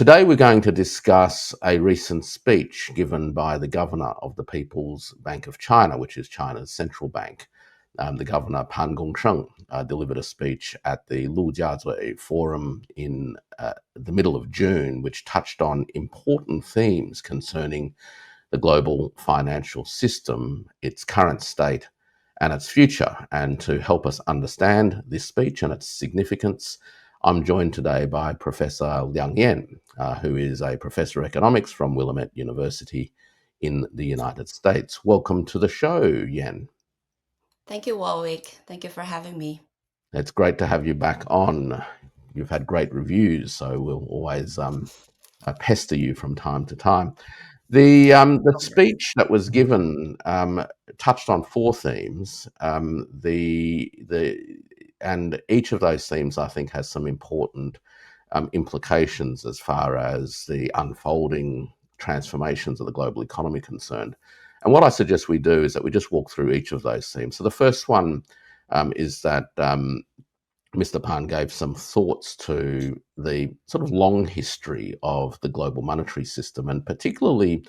Today we're going to discuss a recent speech given by the governor of the People's Bank of China, which is China's central bank. The governor, Pan Gongsheng, delivered a speech at the Lujiazui Forum in the middle of June, which touched on important themes concerning the global financial system, its current state, and its future. And to help us understand this speech and its significance, I'm joined today by Professor Liang, who is a professor of economics from Willamette University in the United States. Welcome to the show, Yan. Thank you, Warwick. Thank you for having me. It's great to have you back on. You've had great reviews, so we'll always pester you from time to time. The speech that was given touched on four themes. And each of those themes, I think, has some important implications as far as the unfolding transformations of the global economy concerned. And what I suggest we do is that we just walk through each of those themes. So the first one is that Mr. Pan gave some thoughts to the sort of long history of the global monetary system, and particularly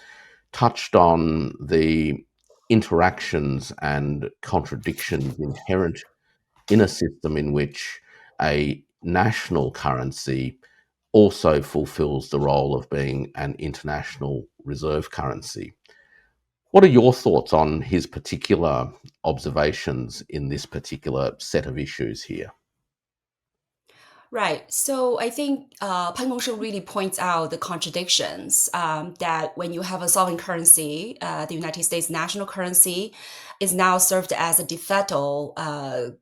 touched on the interactions and contradictions inherent in a system in which a national currency also fulfills the role of being an international reserve currency. What are your thoughts on his particular observations in this particular set of issues here? Right. So I think Pan Gongsheng really points out the contradictions that when you have a sovereign currency, the United States national currency is now served as a de facto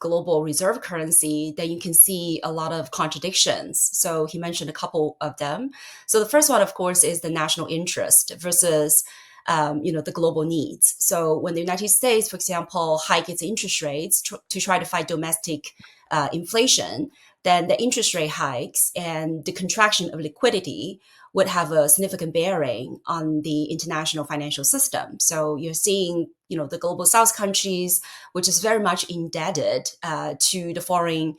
global reserve currency, then you can see a lot of contradictions. So he mentioned a couple of them. So the first one, of course, is the national interest versus the global needs. So when the United States, for example, hike its interest rates to try to fight domestic inflation, then the interest rate hikes and the contraction of liquidity would have a significant bearing on the international financial system. So you're seeing, the global South countries, which is very much indebted to the foreign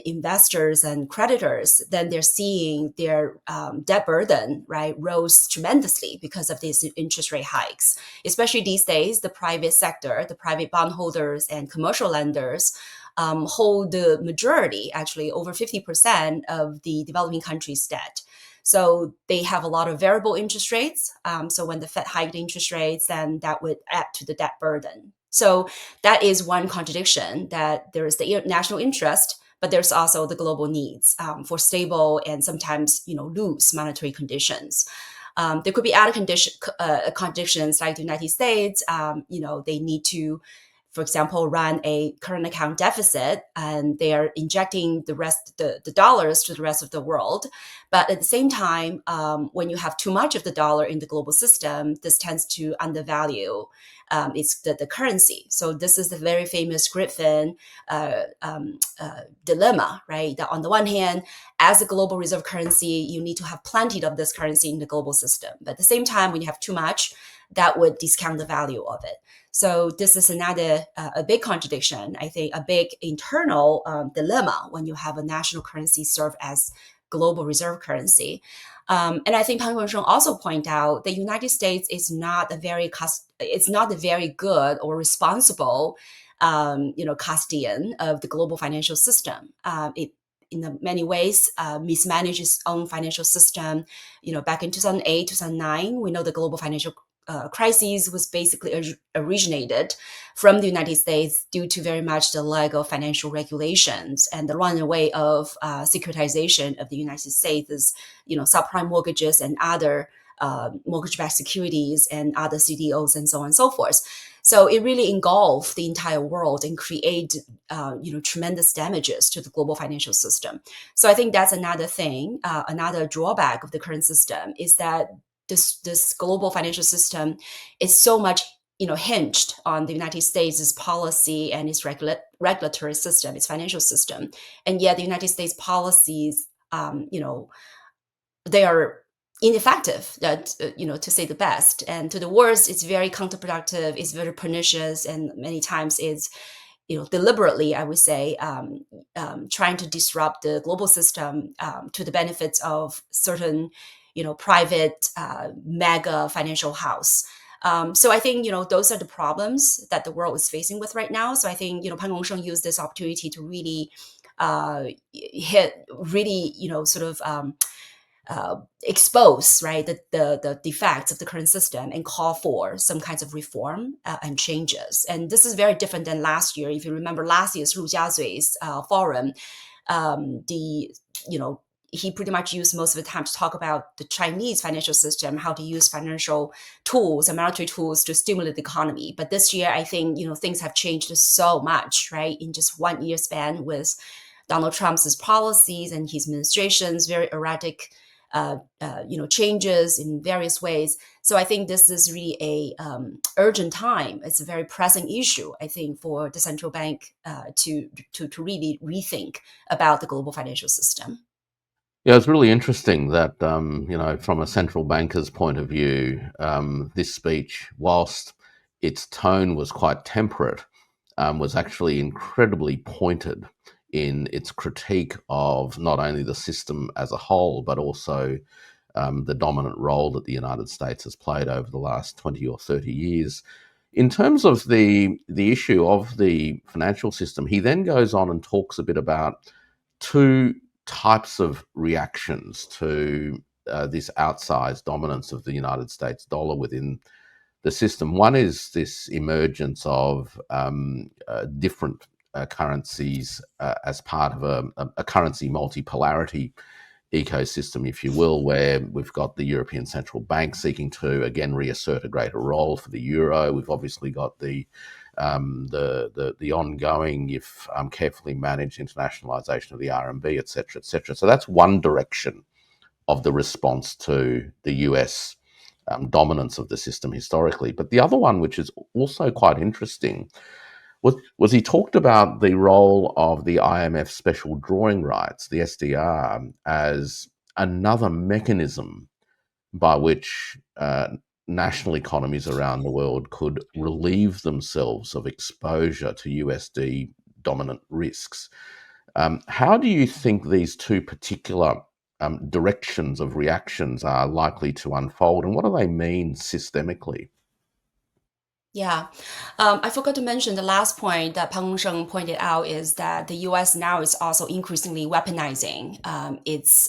investors and creditors, then they're seeing their debt burden, right, rose tremendously because of these interest rate hikes. Especially these days, the private sector, the private bondholders and commercial lenders hold the majority, actually over 50% of the developing countries' debt. So they have a lot of variable interest rates. So when the Fed hiked interest rates, then that would add to the debt burden. So that is one contradiction, that there is the national interest, but there's also the global needs for stable and sometimes loose monetary conditions. There could be other contradictions, like the United States. They need to, for example, run a current account deficit, and they are injecting the dollars to the rest of the world. But at the same time, when you have too much of the dollar in the global system, this tends to undervalue it's the currency. So this is the very famous Griffin dilemma, right? That on the one hand, as a global reserve currency, you need to have plenty of this currency in the global system. But at the same time, when you have too much, that would discount the value of it. So this is another a big contradiction, I think, a big internal dilemma when you have a national currency serve as global reserve currency. And I think Pan Gongsheng also point out the United States is not it's not a very good or responsible, custodian of the global financial system. It in many ways mismanaged its own financial system. Back in 2008, 2009, we know the global financial crisis was basically originated from the United States due to very much the lack of financial regulations and the runaway of securitization of the United States, as subprime mortgages and other mortgage-backed securities and other CDOs and so on and so forth. So it really engulfed the entire world and create tremendous damages to the global financial system. So I think that's another thing, another drawback of the current system is that this global financial system is so much hinged on the United States' policy and its regulatory system, its financial system, and yet the United States policies, they are ineffective, to say the best, and to the worst, it's very counterproductive, it's very pernicious, and many times deliberately, I would say, trying to disrupt the global system to the benefits of certain, private mega financial house. So I think, those are the problems that the world is facing with right now. So I think, Pan Gongsheng used this opportunity to really hit, really, sort of expose, right, the defects of the current system and call for some kinds of reform and changes. And this is very different than last year. If you remember last year's Ru Jiazui's forum, the he pretty much used most of the time to talk about the Chinese financial system, how to use financial tools and monetary tools to stimulate the economy. But this year, I think, things have changed so much, right, in just 1 year span with Donald Trump's policies and his administration's very erratic changes in various ways. So I think this is really a urgent time. It's a very pressing issue, I think, for the central bank to really rethink about the global financial system. Yeah, it's really interesting that, from a central banker's point of view, this speech, whilst its tone was quite temperate, was actually incredibly pointed in its critique of not only the system as a whole, but also the dominant role that the United States has played over the last 20 or 30 years. In terms of the issue of the financial system, he then goes on and talks a bit about two types of reactions to this outsized dominance of the United States dollar within the system. One is this emergence of different currencies as part of a currency multipolarity ecosystem, if you will, where we've got the European Central Bank seeking to again reassert a greater role for the euro. We've obviously got the ongoing, if carefully managed, internationalization of the RMB, et cetera, et cetera. So that's one direction of the response to the US dominance of the system historically. But the other one, which is also quite interesting, was he talked about the role of the IMF special drawing rights, the SDR, as another mechanism by which national economies around the world could relieve themselves of exposure to USD dominant risks. How do you think these two particular directions of reactions are likely to unfold, and what do they mean systemically? Yeah. I forgot to mention the last point that Peng Sheng pointed out is that the US now is also increasingly weaponizing its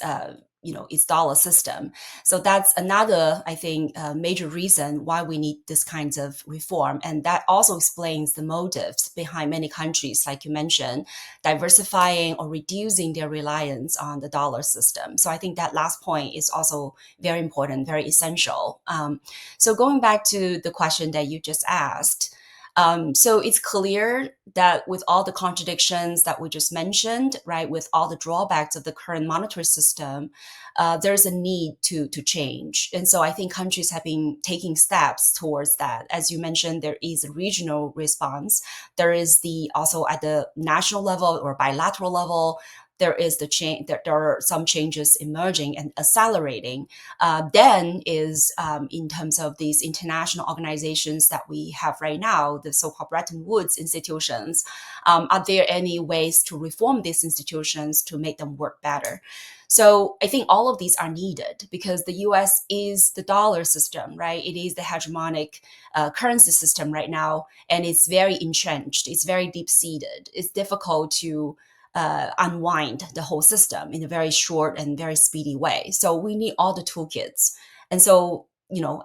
dollar system. So that's another, I think, major reason why we need this kinds of reform. And that also explains the motives behind many countries, like you mentioned, diversifying or reducing their reliance on the dollar system. So I think that last point is also very important, very essential. So going back to the question that you just asked, so it's clear that with all the contradictions that we just mentioned, right, with all the drawbacks of the current monetary system, there's a need to change. And so I think countries have been taking steps towards that. As you mentioned, there is a regional response. There is the also at the national level or bilateral level, there is the change. There are some changes emerging and accelerating. Then is in terms of these international organizations that we have right now, the so-called Bretton Woods institutions. Are there any ways to reform these institutions to make them work better? So I think all of these are needed because the US is the dollar system, right? It is the hegemonic currency system right now, and it's very entrenched. It's very deep-seated. It's difficult to unwind the whole system in a very short and very speedy way. So we need all the toolkits. And so,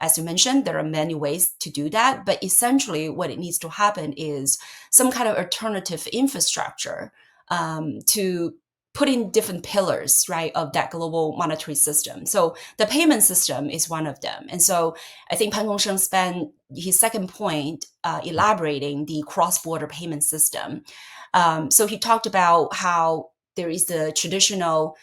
as you mentioned, there are many ways to do that. But essentially, what it needs to happen is some kind of alternative infrastructure to put in different pillars, right, of that global monetary system. So the payment system is one of them. And so I think Pan Gongsheng spent his second point elaborating the cross-border payment system. So he talked about how there is the traditional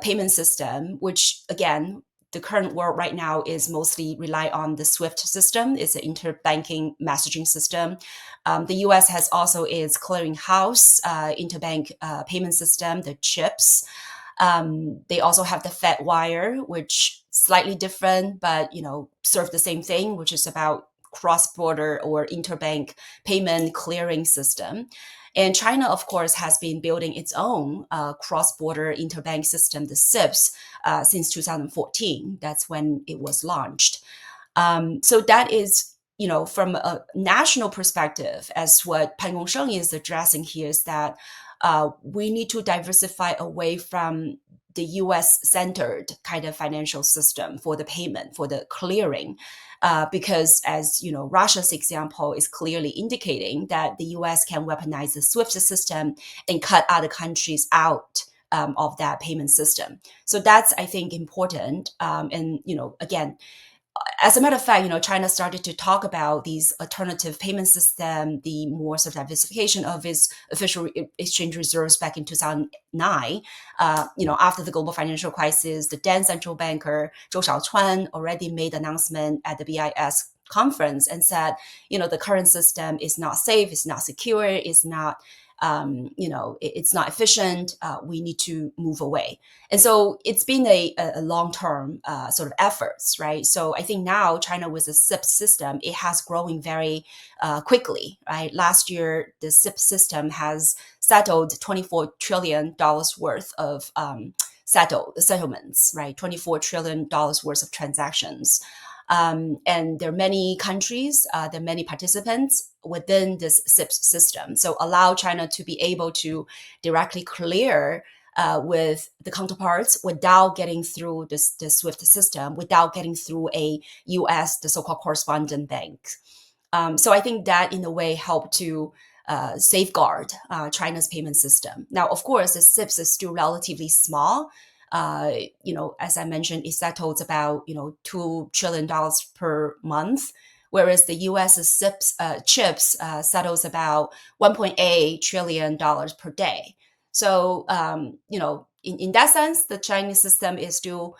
payment system, which again, the current world right now is mostly rely on the SWIFT system. It's an interbanking messaging system. The US has also its clearinghouse interbank payment system, the CHIPS. They also have the FedWire, which slightly different, but serve the same thing, which is about cross-border or interbank payment clearing system. And China, of course, has been building its own cross-border interbank system, the SIPS, since 2014. That's when it was launched. So that is, from a national perspective, as what Pan Gongsheng is addressing here, is that we need to diversify away from the US-centered kind of financial system for the payment, for the clearing, because as you know, Russia's example is clearly indicating that the US can weaponize the SWIFT system and cut other countries out of that payment system. So that's, I think, important. And again, as a matter of fact, China started to talk about these alternative payment system, the more sort of diversification of its official exchange reserves back in 2009. After the global financial crisis, the then central banker Zhou Xiaochuan already made an announcement at the BIS conference and said, the current system is not safe, it's not secure, it's not it's not efficient. We need to move away. And so it's been a long-term sort of efforts, right? So I think now China with the SIPS system, it has growing very quickly, right? Last year, the SIPS system has settled $24 trillion worth of settlements, right? $24 trillion worth of transactions. And there are many countries, there are many participants within this SIPS system. So allow China to be able to directly clear with the counterparts without getting through the SWIFT system, without getting through a US, the so-called correspondent bank. So I think that in a way helped to safeguard China's payment system. Now, of course, the SIPS is still relatively small. As I mentioned, it settles about $2 trillion per month, whereas the U.S. SIPS chips settles about $1.8 trillion per day. So in that sense, the Chinese system is still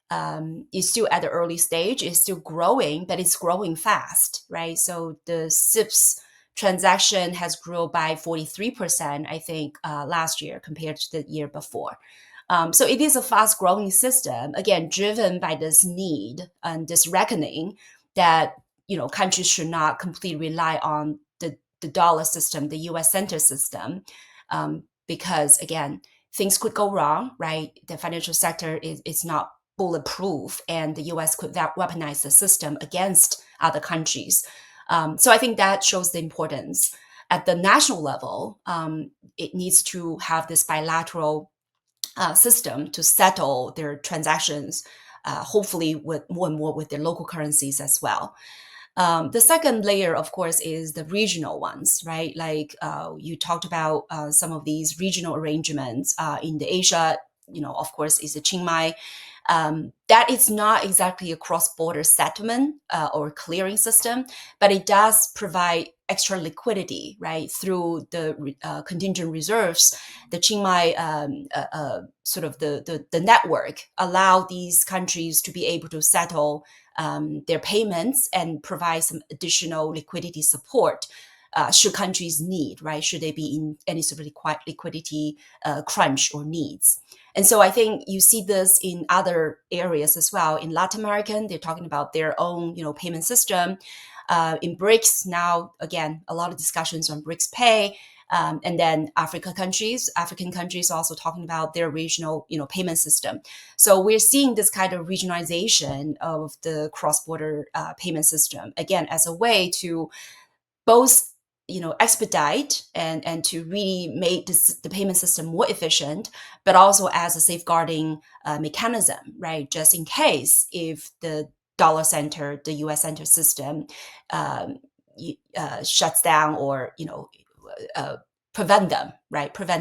at the early stage. It's still growing, but it's growing fast, right? So the SIPS transaction has grown by 43%, I think, last year compared to the year before. So it is a fast growing system, again, driven by this need and this reckoning that, countries should not completely rely on the dollar system, the US center system, because again, things could go wrong, right? The financial sector is not bulletproof, and the US could weaponize the system against other countries. So I think that shows the importance. At the national level, it needs to have this bilateral system to settle their transactions, hopefully with more and more with their local currencies as well. The second layer, of course, is the regional ones, right? Like you talked about some of these regional arrangements in the Asia, of course, is the Qingmai. That is not exactly a cross-border settlement or clearing system, but it does provide extra liquidity, right? Through the contingent reserves, the Qingmai sort of the network allow these countries to be able to settle their payments and provide some additional liquidity support should countries need, right? Should they be in any sort of liquidity crunch or needs. And so I think you see this in other areas as well. In Latin American, they're talking about their own, payment system. In BRICS now, again, a lot of discussions on BRICS Pay. And then African countries also talking about their regional, payment system. So we're seeing this kind of regionalization of the cross-border payment system, again, as a way to both expedite and to really make the payment system more efficient, but also as a safeguarding mechanism, right? Just in case if the dollar center, the US center system shuts down or prevent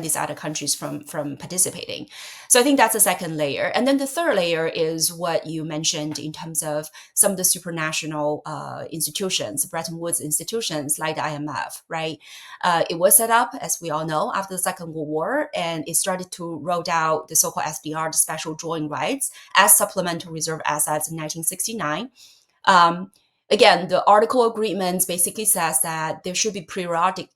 these other countries from participating. So I think that's the second layer. And then the third layer is what you mentioned in terms of some of the supranational institutions, Bretton Woods institutions like the IMF, right? It was set up, as we all know, after the Second World War, and it started to roll out the so-called SDR, the special drawing rights, as supplemental reserve assets in 1969. Again, the article agreements basically says that there should be periodic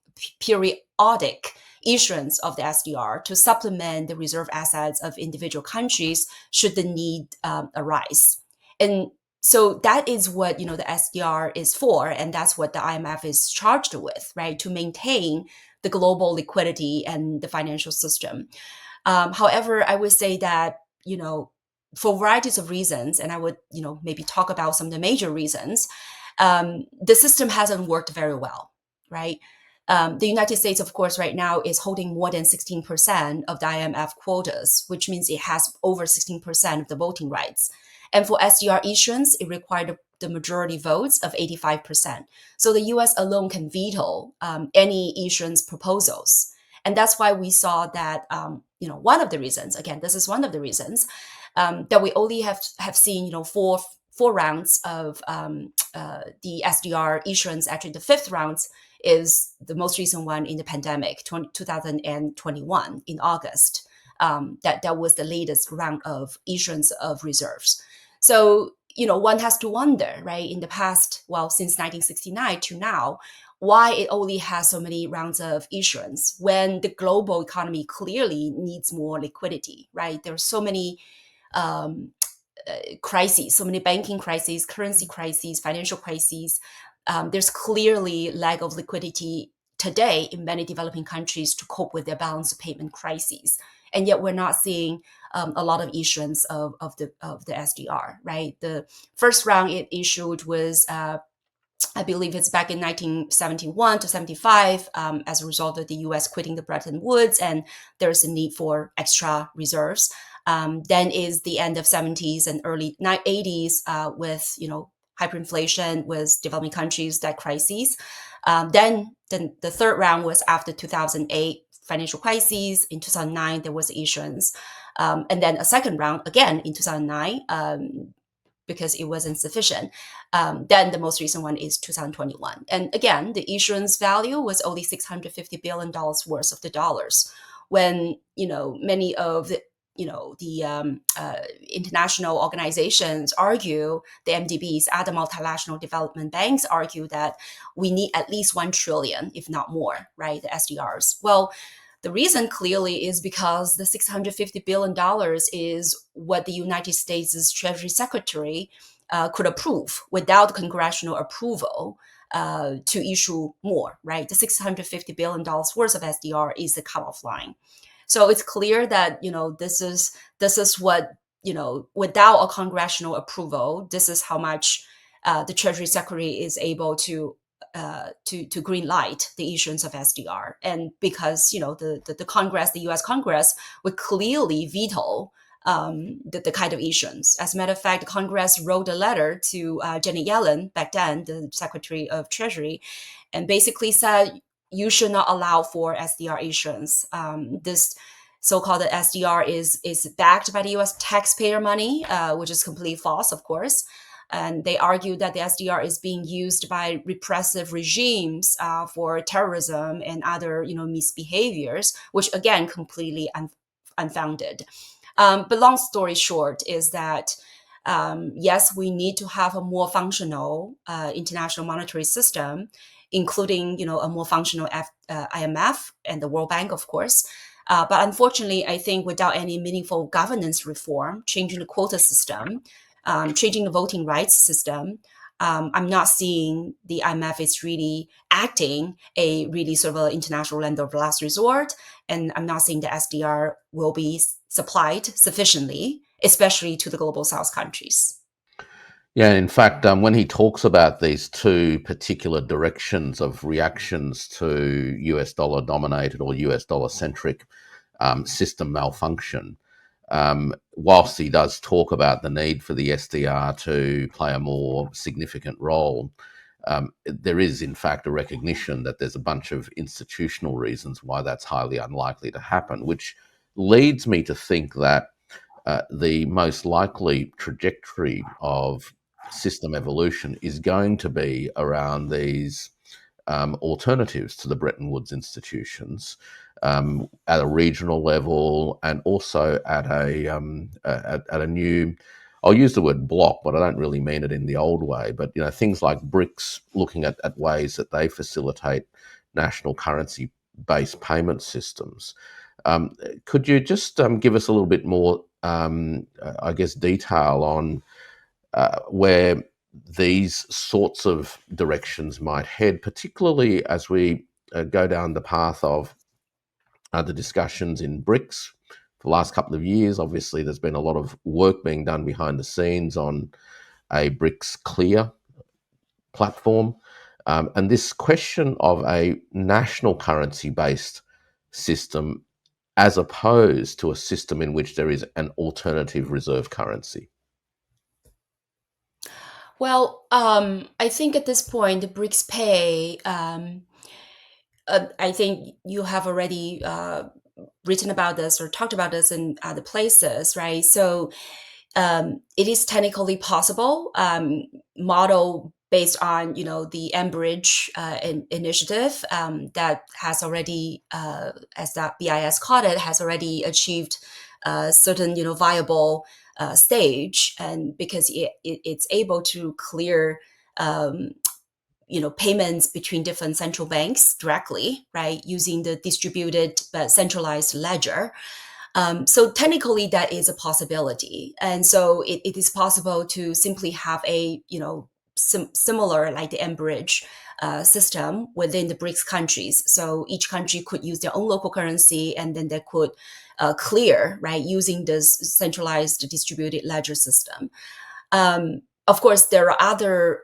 issuance of the SDR to supplement the reserve assets of individual countries should the need arise. And so that is what the SDR is for, and that's what the IMF is charged with, right? To maintain the global liquidity and the financial system. However, I would say that, for varieties of reasons, and I would, maybe talk about some of the major reasons, the system hasn't worked very well, right? The United States, of course, right now is holding more than 16% of the IMF quotas, which means it has over 16% of the voting rights. And for SDR issuance, it required the majority votes of 85%. So the US alone can veto any issuance proposals. And that's why we saw that, one of the reasons, again, this is one of the reasons, that we only have seen, four rounds of the SDR issuance. Actually, the fifth round is the most recent one in the pandemic, 2021 in August. That was the latest round of issuance of reserves. So, one has to wonder, right, in the past, since 1969 to now, why it only has so many rounds of issuance when the global economy clearly needs more liquidity, right? There are so many crises, so many banking crises, currency crises, financial crises. There's clearly lack of liquidity today in many developing countries to cope with their balance of payment crises, and yet we're not seeing a lot of issuance of the SDR. Right, the first round it issued was, I believe it's back in 1971 to 75, as a result of the U.S. quitting the Bretton Woods, and there's a need for extra reserves. Then is the end of 70s and early 80s, with hyperinflation, with developing countries, that crises. Then the third round was after 2008 financial crises. In 2009 there was issuance, and then a second round again in 2009. Because it wasn't sufficient. Then the most recent one is 2021. And again, the issuance value was only $650 billion worth of the dollars, when, many of the, international organizations argue, the MDBs, other multilateral development banks argue that we need at least 1 trillion, if not more, right, the SDRs. Well, the reason clearly is because the $650 billion is what the United States' Treasury Secretary could approve without congressional approval to issue more, right? The $650 billion worth of SDR is the cutoff line. So it's clear that, this is what, without a congressional approval, this is how much the Treasury Secretary is able to green light the issuance of SDR. And because, the Congress, the US Congress, would clearly veto the kind of issuance. As a matter of fact, Congress wrote a letter to Janet Yellen, back then, the Secretary of Treasury, and basically said, you should not allow for SDR issuance. This so-called SDR is backed by the US taxpayer money, which is completely false, of course. And they argue that the SDR is being used by repressive regimes for terrorism and other, misbehaviors, which again, completely unfounded. But long story short is that, yes, we need to have a more functional international monetary system, including, a more functional IMF and the World Bank, of course. But unfortunately, I think without any meaningful governance reform, changing the quota system, changing the voting rights system, I'm not seeing the IMF is really acting a really sort of an international lender of last resort, and I'm not seeing the SDR will be supplied sufficiently, especially to the global South countries. Yeah, in fact, when he talks about these two particular directions of reactions to US dollar dominated or US dollar centric system malfunction, whilst he does talk about the need for the SDR to play a more significant role, there is in fact a recognition that there's a bunch of institutional reasons why that's highly unlikely to happen, which leads me to think that the most likely trajectory of system evolution is going to be around these alternatives to the Bretton Woods institutions, at a regional level, and also at a new, I'll use the word block, but I don't really mean it in the old way, but things like BRICS, looking at ways that they facilitate national currency based payment systems. Could you just give us a little bit more, I guess, detail on where these sorts of directions might head, particularly as we go down the path of the discussions in BRICS. For the last couple of years, obviously, there's been a lot of work being done behind the scenes on a BRICS Clear platform. And this question of a national currency based system as opposed to a system in which there is an alternative reserve currency. Well, I think at this point, the BRICS Pay, I think you have already written about this or talked about this in other places, right? So it is technically possible, model based on the Enbridge initiative that has already, as that BIS called it, has already achieved certain viable stage, and because it's able to clear payments between different central banks directly, right, using the distributed but centralized ledger. So technically, that is a possibility, and so it is possible to simply have a similar like the Enbridge system within the BRICS countries. So each country could use their own local currency, and then they could clear, right, using this centralized distributed ledger system. Of course, there are other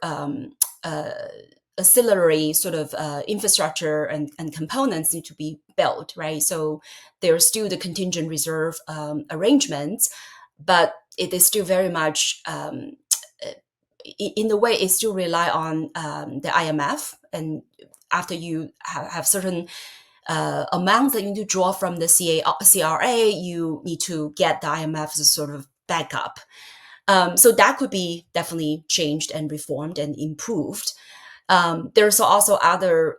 ancillary sort of infrastructure and components need to be built, right? So there's still the contingent reserve arrangements, but it is still very much, in the way, it still rely on the IMF. And after you have certain amounts that you need to draw from the CRA, you need to get the IMF's sort of backup. So that could be definitely changed and reformed and improved. There's also other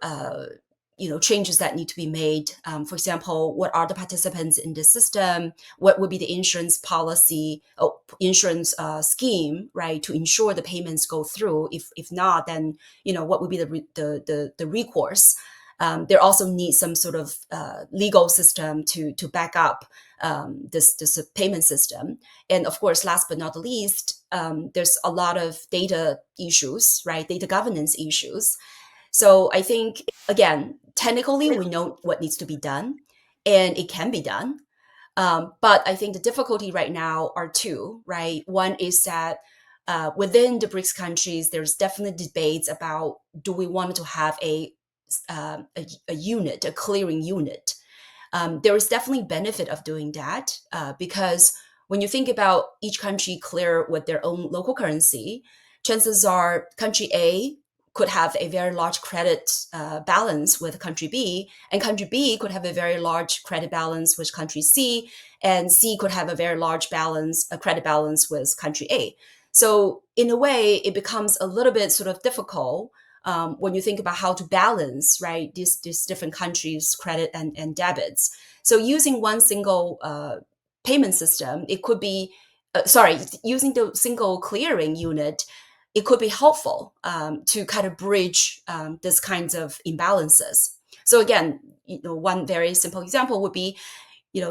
changes that need to be made. For example, what are the participants in the system? What would be the insurance policy, insurance scheme, right, to ensure the payments go through? If not, then what would be the recourse? There also needs some sort of legal system to back up this payment system. And of course, last but not least, there's a lot of data issues, right? Data governance issues. So I think, again, technically, we know what needs to be done, and it can be done. But I think the difficulty right now are two, right? One is that within the BRICS countries, there's definitely debates about, do we want to have a unit, a clearing unit? There is definitely benefit of doing that because when you think about each country clear with their own local currency, chances are country A could have a very large credit balance with country B, and country B could have a very large credit balance with country C, and C could have a very large credit balance with country A. So in a way, it becomes a little bit sort of difficult when you think about how to balance, right, these different countries' credit and debits. So using one single payment system, it could be, using the single clearing unit, it could be helpful to kind of bridge this kinds of imbalances. So again, one very simple example would be,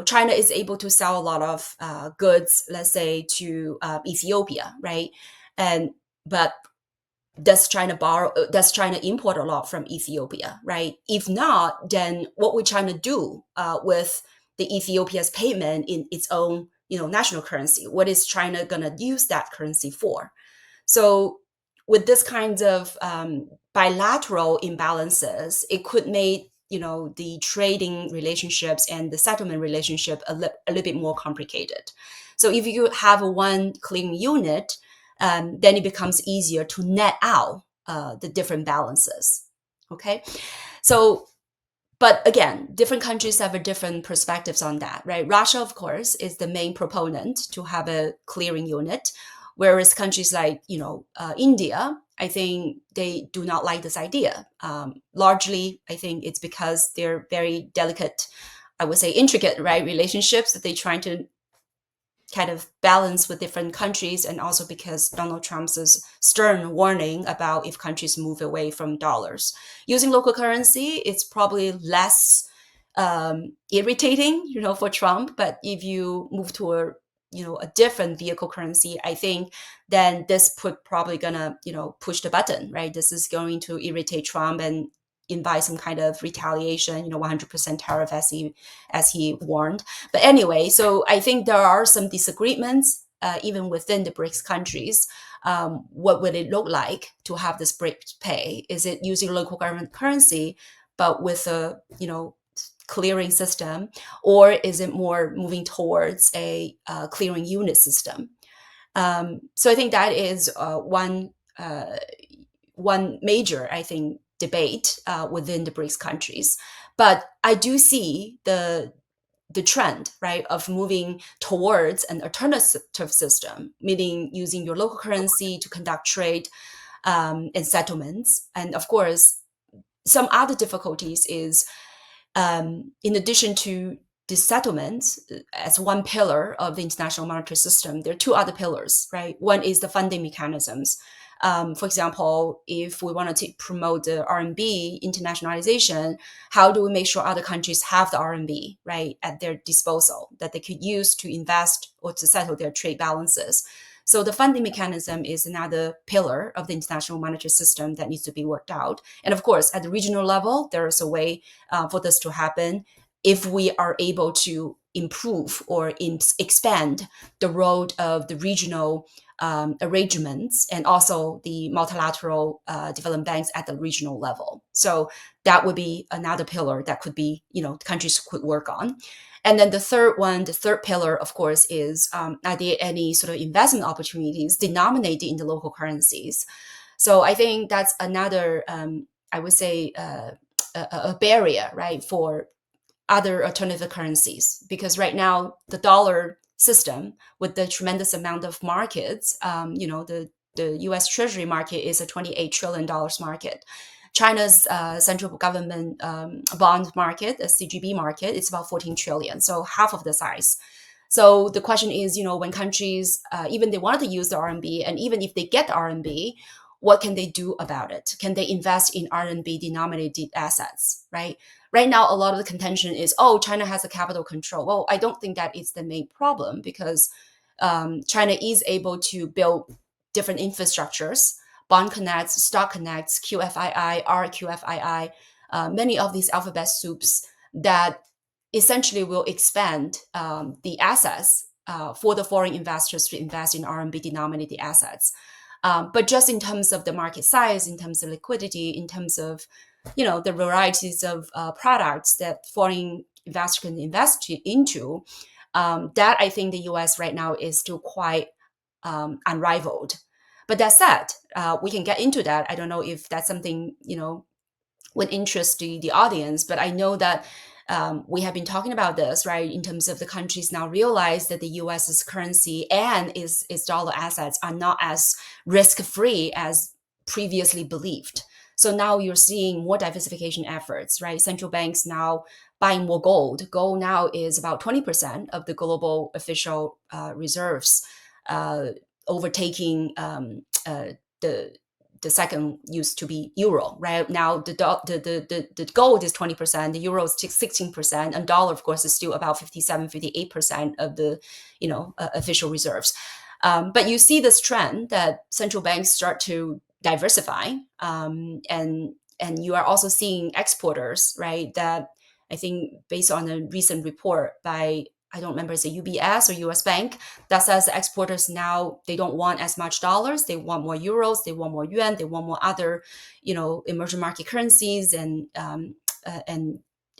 China is able to sell a lot of goods, let's say, to Ethiopia, right? But does China import a lot from Ethiopia, right? If not, then what would China do with the Ethiopia's payment in its own, national currency? What is China gonna use that currency for? So with this kinds of bilateral imbalances, it could make the trading relationships and the settlement relationship a little bit more complicated. So if you have one clearing unit, then it becomes easier to net out the different balances. Okay, so but again, different countries have a different perspectives on that, right? Russia, of course, is the main proponent to have a clearing unit, whereas countries like India, I think they do not like this idea. Largely, I think it's because they're very delicate, I would say intricate, right, relationships that they're trying to kind of balance with different countries, and also because Donald Trump's stern warning about if countries move away from dollars. Using local currency, it's probably less irritating, for Trump. But if you move to a different vehicle currency, I think then this probably gonna push the button, right? This is going to irritate Trump, and invite some kind of retaliation, 100% tariff as he warned. But anyway, so I think there are some disagreements even within the BRICS countries. What would it look like to have this BRICS pay? Is it using local government currency, but with a clearing system, or is it more moving towards a clearing unit system? So I think that is one major, I think, debate within the BRICS countries. But I do see the trend, right, of moving towards an alternative system, meaning using your local currency to conduct trade and settlements. And of course, some other difficulties is, in addition to the settlements as one pillar of the international monetary system, there are two other pillars, right? One is the funding mechanisms. For example, if we wanted to promote the RMB internationalization, how do we make sure other countries have the RMB, right, at their disposal that they could use to invest or to settle their trade balances? So the funding mechanism is another pillar of the international monetary system that needs to be worked out. And of course, at the regional level, there is a way for this to happen if we are able to improve or expand the role of the regional arrangements and also the multilateral development banks at the regional level. So that would be another pillar that could be, countries could work on. And then the third pillar, of course, is are there any sort of investment opportunities denominated in the local currencies? So I think that's another, I would say, a barrier, right, for other alternative currencies, because right now the dollar system with the tremendous amount of markets, the U.S. Treasury market is a $28 trillion market. China's central government bond market, the CGB market, it's about 14 trillion, so half of the size. So the question is, when countries, even they wanted to use the RMB, and even if they get the RMB, what can they do about it? Can they invest in RMB denominated assets, right? Right now, a lot of the contention is, China has a capital control. Well, I don't think that is the main problem, because China is able to build different infrastructures, bond connects, stock connects, QFII, RQFII, many of these alphabet soups that essentially will expand the assets for the foreign investors to invest in RMB denominated assets. But just in terms of the market size, in terms of liquidity, in terms of the varieties of products that foreign investors can invest into, that I think the U.S. right now is still quite unrivaled. But that said, we can get into that. I don't know if that's something would interest the audience, but I know that we have been talking about this, right, in terms of the countries now realize that the US's currency and its dollar assets are not as risk-free as previously believed. So now you're seeing more diversification efforts, right? Central banks now buying more gold. Gold now is about 20% of the global official reserves, overtaking the second used to be euro. Right now, the gold is 20%, the euro is 16%, and dollar, of course, is still about 57-58% of the official reserves. But you see this trend that central banks start to diversify, and you are also seeing exporters, right? That I think based on a recent report by, I don't remember, it's a UBS or US Bank, that says the exporters now, they don't want as much dollars, they want more euros, they want more yuan, they want more other, emerging market currencies and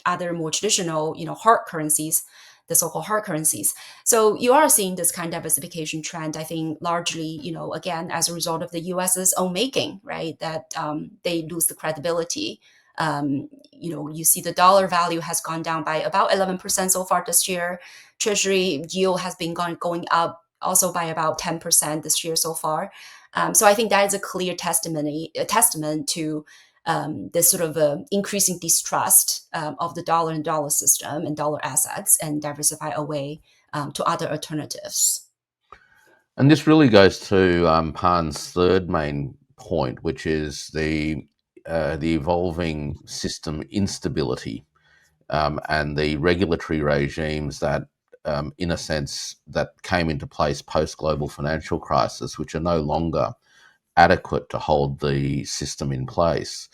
other more traditional, hard currencies, the so-called hard currencies. So you are seeing this kind of diversification trend, I think, largely, again, as a result of the US's own making, right? That they lose the credibility. You see the dollar value has gone down by about 11% so far this year. Treasury yield has been going up also by about 10% this year so far. So I think that is a clear testament to this sort of increasing distrust of the dollar and dollar system and dollar assets, and diversify away to other alternatives. And this really goes to Pan's third main point, which is the evolving system instability and the regulatory regimes that, in a sense, that came into place post-global financial crisis, which are no longer adequate to hold the system in place.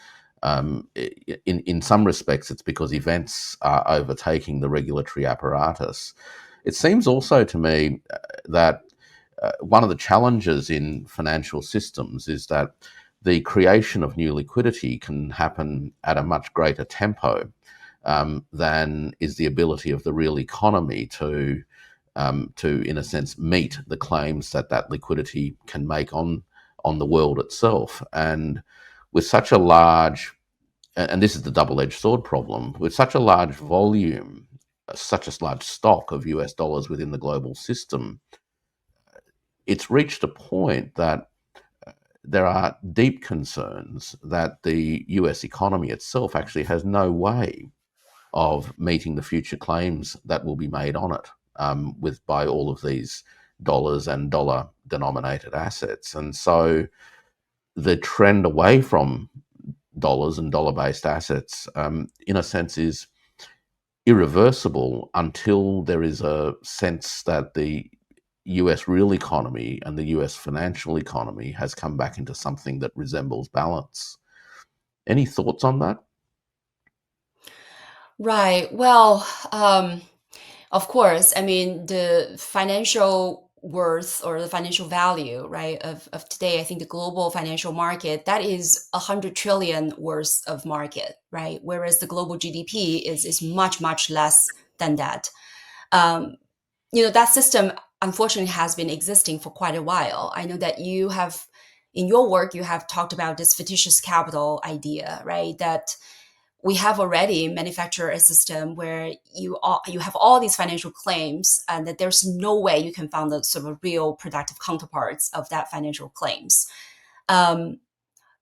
In some respects, it's because events are overtaking the regulatory apparatus. It seems also to me that one of the challenges in financial systems is that the creation of new liquidity can happen at a much greater tempo than is the ability of the real economy to, in a sense, meet the claims that that liquidity can make on the world itself. And with such a large, and this is the double-edged sword problem, with such a large volume, such a large stock of US dollars within the global system, it's reached a point that there are deep concerns that the US economy itself actually has no way of meeting the future claims that will be made on it with by all of these dollars and dollar denominated assets. And so the trend away from dollars and dollar based assets, in a sense, is irreversible until there is a sense that the US real economy and the US financial economy has come back into something that resembles balance. Any thoughts on that? Right. Well, of course, I mean, the financial worth or the financial value, right, of today, I think the global financial market, that is 100 trillion worth of market, right? Whereas the global GDP is much, much less than that. Um, that system unfortunately has been existing for quite a while. I know that you have, in your work, you have talked about this fictitious capital idea, right? That we have already manufactured a system where you have all these financial claims, and that there's no way you can find the sort of real productive counterparts of that financial claims. Um,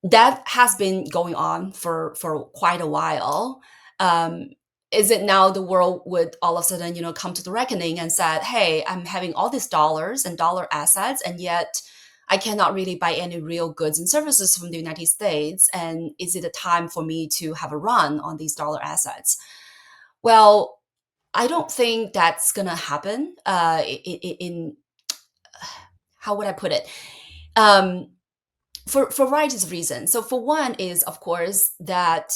that has been going on for quite a while. Um, is it now the world would all of a sudden, come to the reckoning and said, "Hey, I'm having all these dollars and dollar assets, and yet I cannot really buy any real goods and services from the United States. And is it a time for me to have a run on these dollar assets?" Well, I don't think that's gonna happen. In how would I put it? Um, for varieties of reasons. So for one is, of course, that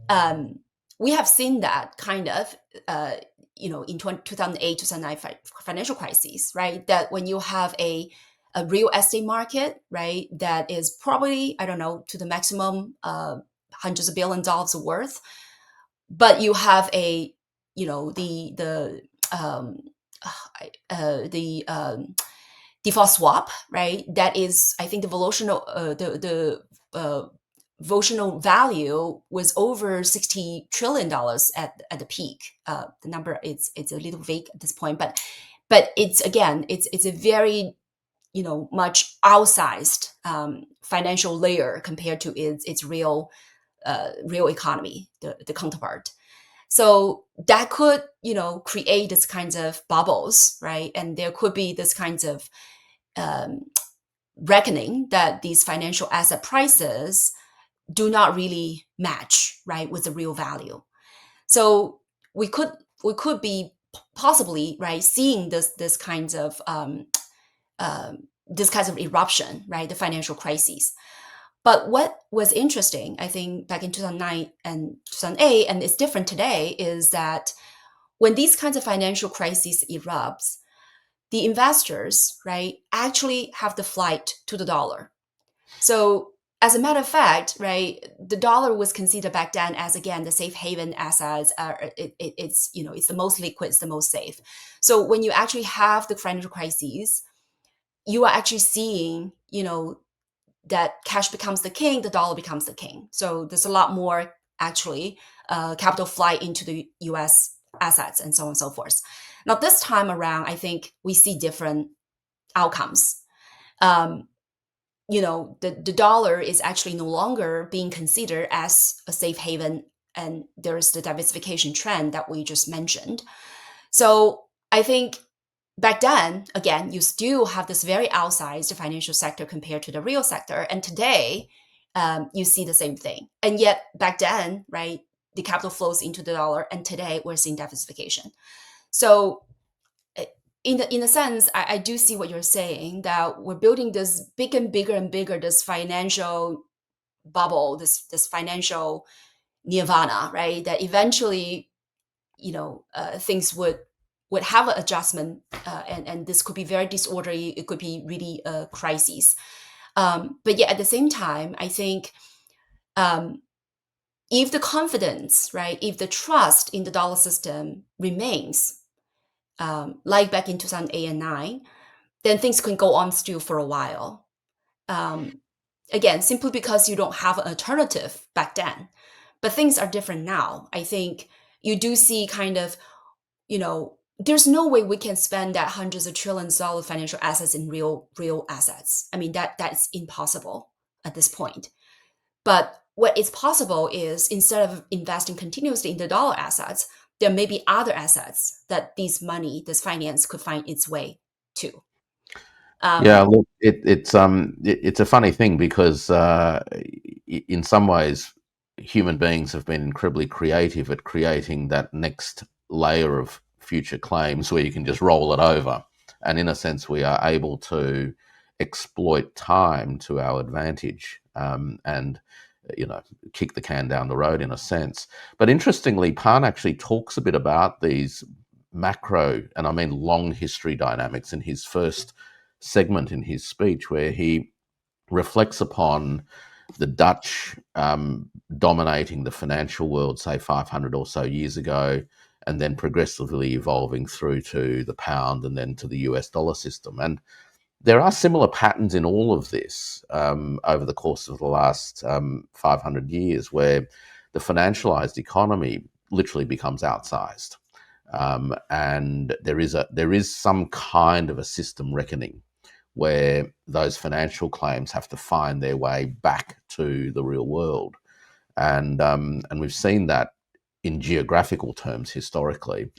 um, we have seen that kind of, uh, in 2008, 2009 financial crises, right? That when you have a real estate market, right, that is probably, I don't know, to the maximum hundreds of billion dollars worth, but you have um, the default swap, right? That is, I think the volitional votional value was over $60 trillion at the peak. The number it's a little vague at this point, but it's again it's a very much outsized financial layer compared to its real economy, the counterpart. So that could create this kinds of bubbles, right? And there could be this kinds of um, reckoning that these financial asset prices do not really match, right, with the real value. So we could be possibly, right, seeing this kinds of eruption, right, the financial crises. But what was interesting, I think, back in 2009 and 2008, and it's different today, is that when these kinds of financial crises erupts, the investors, right, actually have the flight to the dollar. So as a matter of fact, right, the dollar was considered back then as, again, the safe haven assets. It's the most liquid, it's the most safe. So when you actually have the financial crises, you are actually seeing, that cash becomes the king, the dollar becomes the king. So there's a lot more actually capital flight into the U.S. assets and so on and so forth. Now this time around, I think we see different outcomes. Um, the dollar is actually no longer being considered as a safe haven, and there's the diversification trend that we just mentioned. So I think back then, again, you still have this very outsized financial sector compared to the real sector. And today, you see the same thing. And yet back then, right, the capital flows into the dollar, and today we're seeing diversification. So in a sense, I do see what you're saying, that we're building this big and bigger and bigger, this financial bubble, this financial nirvana, right? That eventually, things would have an adjustment, and this could be very disorderly. It could be really a crisis. But yeah, at the same time, I think um, if the confidence, right, if the trust in the dollar system remains, like back in 2008 and 9, then things can go on still for a while. Um, Again, simply because you don't have an alternative back then. But things are different now. I think you do see kind of, there's no way we can spend that hundreds of trillions of dollar financial assets in real assets. I mean, that's impossible at this point. But what is possible is instead of investing continuously in the dollar assets, there may be other assets that this finance could find its way to. Yeah, Um, look, it's a funny thing because in some ways human beings have been incredibly creative at creating that next layer of future claims where you can just roll it over, and in a sense we are able to exploit time to our advantage, and you know kick the can down the road in a sense. But interestingly, Pan actually talks a bit about these macro, and I mean long history dynamics in his first segment in his speech, where he reflects upon the Dutch dominating the financial world, say 500 or so years ago, and then progressively evolving through to the pound and then to the US dollar system. And there are similar patterns in all of this over the course of the last 500 years, where the financialized economy literally becomes outsized. And there is some kind of a system reckoning where those financial claims have to find their way back to the real world, and we've seen that in geographical terms historically,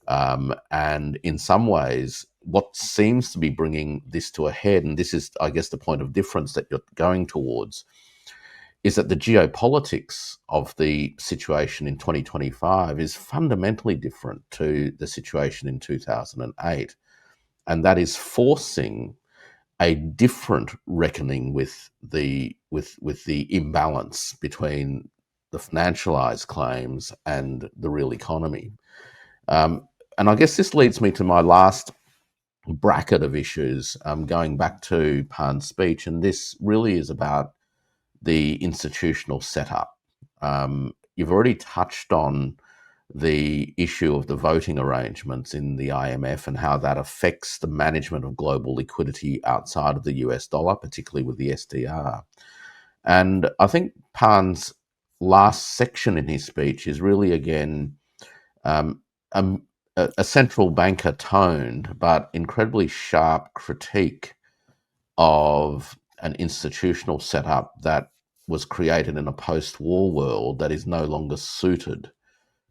and in some ways, what seems to be bringing this to a head, and this is, I guess, the point of difference that you're going towards, is that the geopolitics of the situation in 2025 is fundamentally different to the situation in 2008, and that is forcing a different reckoning with the imbalance between the financialized claims and the real economy. Um, and I guess this leads me to my last bracket of issues, going back to Pan's speech, and this really is about the institutional setup. You've already touched on the issue of the voting arrangements in the IMF and how that affects the management of global liquidity outside of the US dollar, particularly with the SDR. And I think Pan's last section in his speech is really, again, um, um, a central banker toned but incredibly sharp critique of an institutional setup that was created in a post war world that is no longer suited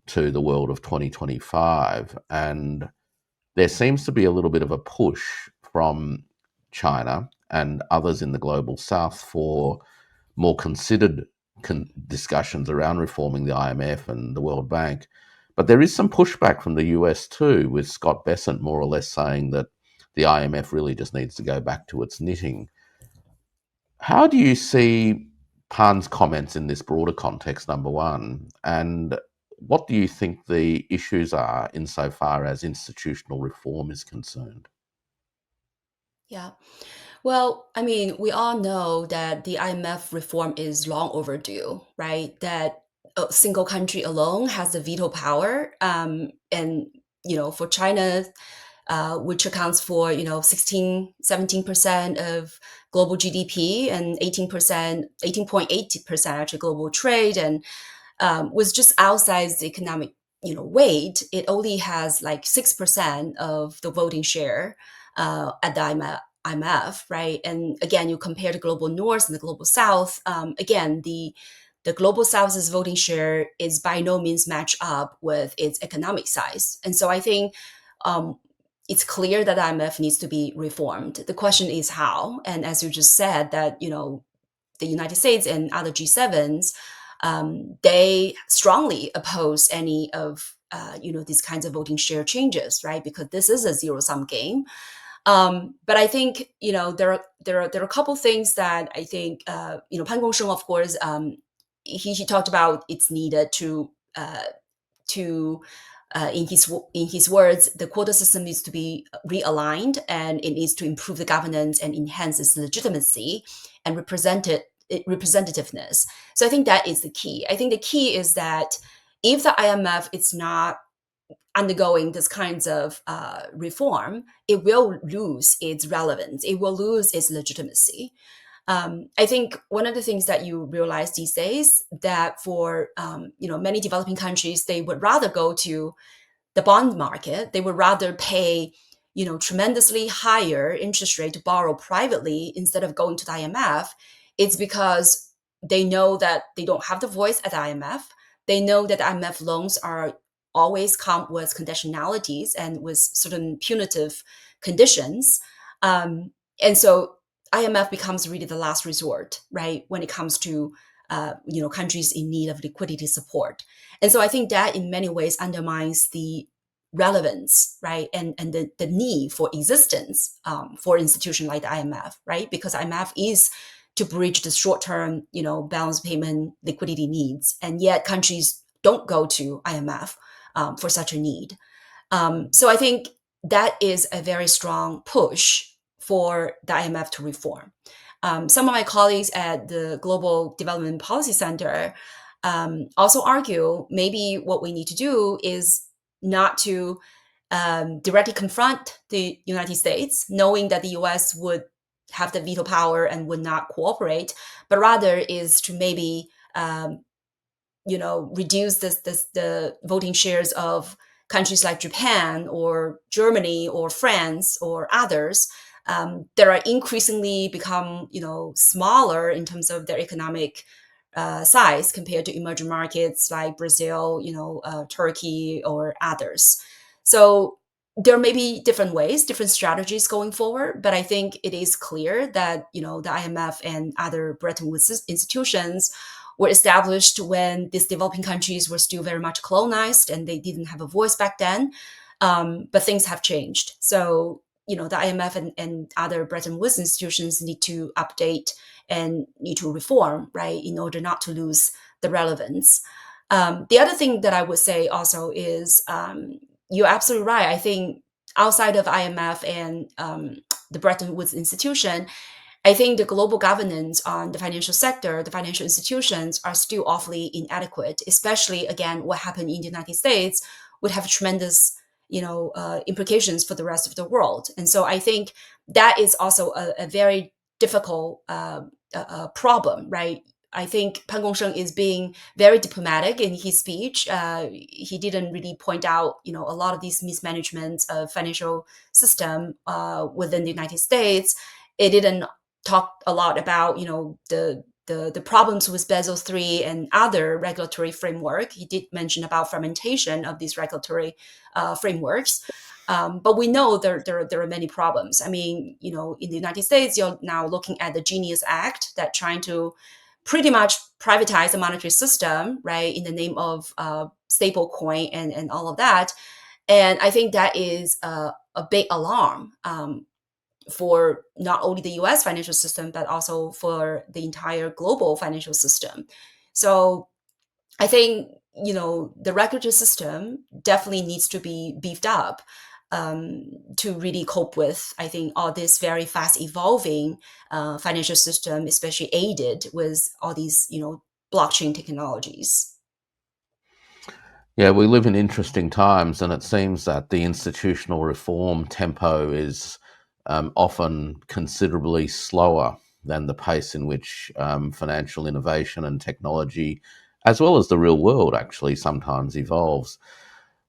to the world of 2025. And there seems to be a little bit of a push from China and others in the global south for more considered discussions around reforming the IMF and the World Bank. But there is some pushback from the US too, with Scott Bessent more or less saying that the IMF really just needs to go back to its knitting. How do you see Pan's comments in this broader context, number one? And what do you think the issues are insofar as institutional reform is concerned? yeah. Well, I mean, we all know that the IMF reform is long overdue, right? That a single country alone has the veto power. And, for China, which accounts for, 16, 17% of global GDP and 18%, 18.8% actually global trade, and was just outsized economic, weight. It only has like 6% of the voting share at the IMF, right? And again, you compare the global north and the global south. Again, the global south's voting share is by no means match up with its economic size, and so I think it's clear that the IMF needs to be reformed. The question is how, and as you just said, that the United States and other G7s, they strongly oppose any of these kinds of voting share changes, right? Because this is a zero sum game. But I think there are a couple things that I think Pan Gongsheng, of course, he talked about it's needed to in his words, the quota system needs to be realigned, and it needs to improve the governance and enhance its legitimacy and representativeness. So I think that is the key. I think the key is that if the IMF is not undergoing this kinds of reform, it will lose its relevance. It will lose its legitimacy. I think one of the things that you realize these days that for many developing countries, they would rather go to the bond market. They would rather pay tremendously higher interest rate to borrow privately instead of going to the IMF. It's because they know that they don't have the voice at the IMF. They know that the IMF loans are always come with conditionalities and with certain punitive conditions. And so IMF becomes really the last resort, right, when it comes to countries in need of liquidity support. And so I think that in many ways undermines the relevance, right, and the need for existence for an institution like the IMF, right, because IMF is to bridge the short-term, balance payment liquidity needs, and yet countries don't go to IMF for such a need. So I think that is a very strong push for the IMF to reform. Some of my colleagues at the Global Development Policy Center also argue maybe what we need to do is not to directly confront the United States, knowing that the US would have the veto power and would not cooperate, but rather is to maybe reduce the voting shares of countries like Japan or Germany or France or others that are increasingly become smaller in terms of their economic size compared to emerging markets like Brazil, Turkey or others. So there may be different ways, different strategies going forward, but I think it is clear that the IMF and other Bretton Woods institutions were established when these developing countries were still very much colonized and they didn't have a voice back then. But things have changed. So, the IMF and other Bretton Woods institutions need to update and need to reform, right, in order not to lose the relevance. The other thing that I would say also is you're absolutely right. I think outside of IMF and the Bretton Woods institution, I think the global governance on the financial sector, the financial institutions are still awfully inadequate, especially, again, what happened in the United States would have tremendous, implications for the rest of the world. And so I think that is also a very difficult problem, right? I think Pan Gongsheng is being very diplomatic in his speech. He didn't really point out, a lot of these mismanagement of financial system within the United States. It didn't talk a lot about, the problems with Basel III and other regulatory framework. He did mention about fragmentation of these regulatory frameworks. But we know there are many problems. I mean, in the United States, you're now looking at the Genius Act that trying to pretty much privatize the monetary system, right, in the name of stable coin and all of that. And I think that is a big alarm for not only the US financial system, but also for the entire global financial system. So I think, the regulatory system definitely needs to be beefed up to really cope with, I think, all this very fast evolving financial system, especially aided with all these, blockchain technologies. Yeah, we live in interesting times, and it seems that the institutional reform tempo is often considerably slower than the pace in which financial innovation and technology, as well as the real world, actually sometimes evolves.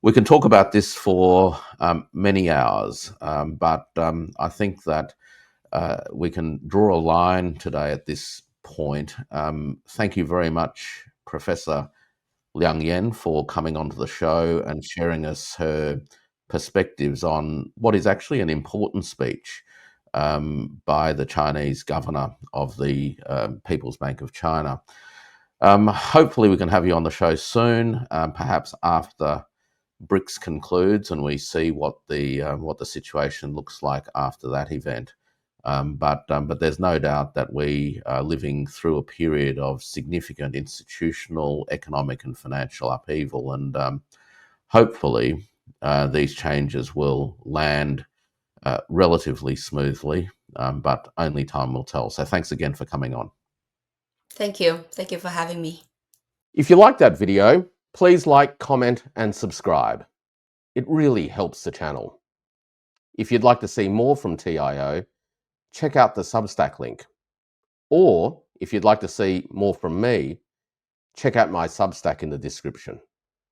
We can talk about this for many hours, but I think that we can draw a line today at this point. Thank you very much, Professor Liang, for coming onto the show and sharing us her perspectives on what is actually an important speech by the Chinese governor of the People's Bank of China. Hopefully we can have you on the show soon, perhaps after BRICS concludes and we see what the situation looks like after that event. But there's no doubt that we are living through a period of significant institutional, economic, and financial upheaval, and hopefully these changes will land relatively smoothly, but only time will tell. So thanks again for coming on. Thank you. Thank you for having me. If you liked that video, please like, comment, and subscribe. It really helps the channel. If you'd like to see more from TIO, check out the Substack link. Or if you'd like to see more from me, check out my Substack in the description.